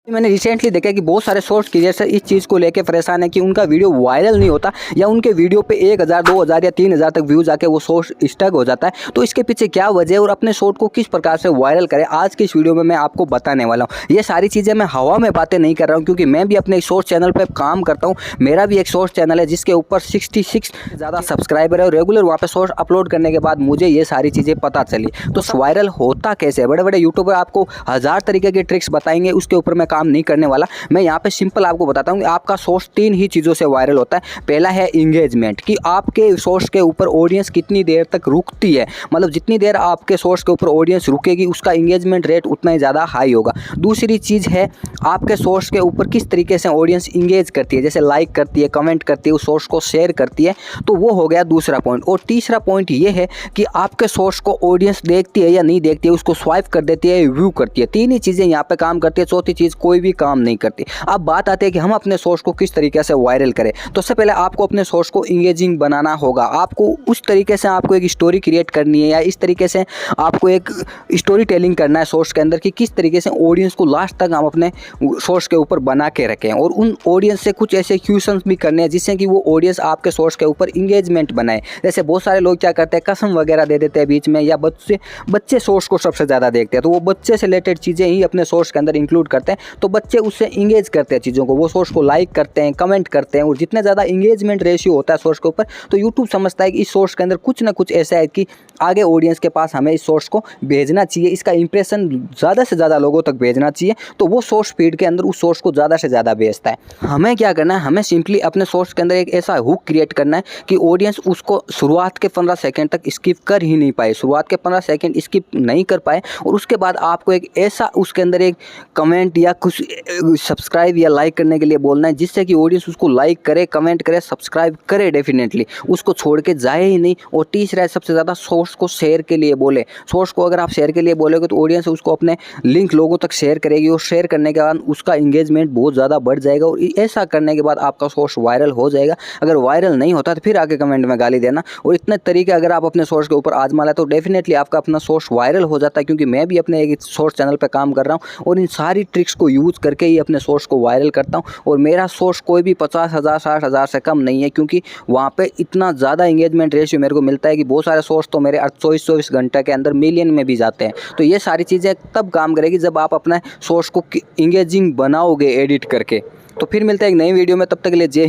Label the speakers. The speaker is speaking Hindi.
Speaker 1: मैंने रिसेंटली देखा कि बहुत सारे सोर्स क्रिएटर इस चीज़ को लेके परेशान है कि उनका वीडियो वायरल नहीं होता या उनके वीडियो पे 1000, 2000 या 3000 तक व्यूज आके वो सोर्स स्टक हो जाता है। तो इसके पीछे क्या वजह है और अपने शॉर्ट को किस प्रकार से वायरल करें, आज की इस वीडियो में मैं आपको बताने वाला हूँ। ये सारी चीज़ें मैं हवा में बातें नहीं कर रहा हूँ, क्योंकि मैं भी अपने शॉर्ट चैनल पर काम करता हूँ। मेरा भी एक शॉर्ट चैनल है जिसके ऊपर 66 ज़्यादा सब्सक्राइबर है और रेगुलर वहाँ पर शॉर्ट अपलोड करने के बाद मुझे ये सारी चीज़ें पता चली। तो वायरल होता कैसे है? बड़े बड़े यूट्यूबर आपको 1000 तरीके की ट्रिक्स बताएंगे, उसके ऊपर मैं काम नहीं करने वाला। मैं यहाँ पे सिंपल आपको बताता हूँ कि आपका सोर्स 3 ही चीज़ों से वायरल होता है। पहला है इंगेजमेंट, कि आपके सोर्स के ऊपर ऑडियंस कितनी देर तक रुकती है, मतलब जितनी देर आपके सोर्स के ऊपर ऑडियंस रुकेगी उसका इंगेजमेंट रेट उतना ही ज़्यादा हाई होगा। दूसरी चीज़ है आपके सोर्स के ऊपर किस तरीके से ऑडियंस इंगेज करती है, जैसे लाइक करती है, कमेंट करती है, उस सोर्स को शेयर करती है। तो वो हो गया दूसरा पॉइंट। और तीसरा पॉइंट ये है कि आपके सोर्स को ऑडियंस देखती है या नहीं देखती है, उसको स्वाइप कर देती है, व्यू करती है। तीन ही चीज़ें यहाँ पे काम करती है, चौथी चीज़ कोई भी काम नहीं करती। अब बात आती है कि हम अपने सोर्स को किस तरीके से वायरल करें। तो सबसे पहले आपको अपने सोर्स को इंगेजिंग बनाना होगा। आपको उस तरीके से आपको एक स्टोरी क्रिएट करनी है या इस तरीके से आपको एक स्टोरी टेलिंग करना है सोर्स के अंदर कि किस तरीके से ऑडियंस को लास्ट तक हम अपने सोर्स के ऊपर बना के रखें। और उन ऑडियंस से कुछ ऐसे क्वेश्चंस भी करने हैं जिससे कि वो ऑडियंस आपके सोर्स के ऊपर इंगेजमेंट बनाए। जैसे बहुत सारे लोग क्या करते हैं, कसम वगैरह दे देते हैं बीच में, या बच्चे सोर्स को सबसे ज़्यादा देखते हैं, तो वो बच्चे से रिलेटेड चीज़ें ही अपने सोर्स के अंदर इंक्लूड करते हैं। तो बच्चे उससे इंगेज करते हैं चीज़ों को, वो सोर्स को लाइक करते हैं, कमेंट करते हैं। और जितना ज़्यादा इंगेजमेंट रेशियो होता है सोर्स के ऊपर, तो यूट्यूब समझता है कि इस सोर्स के अंदर कुछ ना कुछ ऐसा है कि आगे ऑडियंस के पास हमें इस सोर्स को भेजना चाहिए, इसका इंप्रेशन ज़्यादा से ज़्यादा लोगों तक भेजना चाहिए। तो वो सोर्स फीड के अंदर उस सोर्स को ज़्यादा से ज़्यादा भेजता है। हमें क्या करना है, हमें सिंपली अपने सोर्स के अंदर एक ऐसा हुक क्रिएट करना है कि ऑडियंस उसको शुरुआत के 15 सेकंड तक स्किप कर ही नहीं पाए, शुरुआत के 15 सेकंड स्किप नहीं कर पाए। और उसके बाद आपको एक ऐसा उसके अंदर एक कमेंट या कुछ सब्सक्राइब या लाइक करने के लिए बोलना है, जिससे कि ऑडियंस उसको लाइक करे, कमेंट करे, सब्सक्राइब करे, डेफिनेटली उसको छोड़ के जाए ही नहीं। और तीसरा है सबसे ज़्यादा सोर्स को शेयर के लिए बोले। सोर्स को अगर आप शेयर के लिए बोलोगे तो ऑडियंस उसको अपने लिंक लोगों तक शेयर करेगी, और शेयर करने के बाद उसका इंगेजमेंट बहुत ज़्यादा बढ़ जाएगा। और ऐसा करने के बाद आपका सोर्स वायरल हो जाएगा। अगर वायरल नहीं होता तो फिर आके कमेंट में गाली देना। और इतने तरीके अगर आप अपने सोर्स के ऊपर आजमा लें तो डेफिनेटली आपका अपना सोर्स वायरल हो जाता है। क्योंकि मैं भी अपने एक सोर्स चैनल पर काम कर रहा हूँ और इन सारी ट्रिक्स को यूज़ करके ही अपने सोर्स को वायरल करता हूँ। और मेरा सोर्स कोई भी 50,000 60,000 से कम नहीं है, क्योंकि वहाँ पे इतना ज़्यादा इंगेजमेंट रेशियो मेरे को मिलता है कि बहुत सारे सोर्स तो मेरे 24 घंटे के अंदर मिलियन में भी जाते हैं। तो ये सारी चीज़ें तब काम करेगी जब आप अपने सोर्स को इंगेजिंग बनाओगे एडिट करके। तो फिर मिलता है एक नई वीडियो में, तब तक के लिए जय हिंद।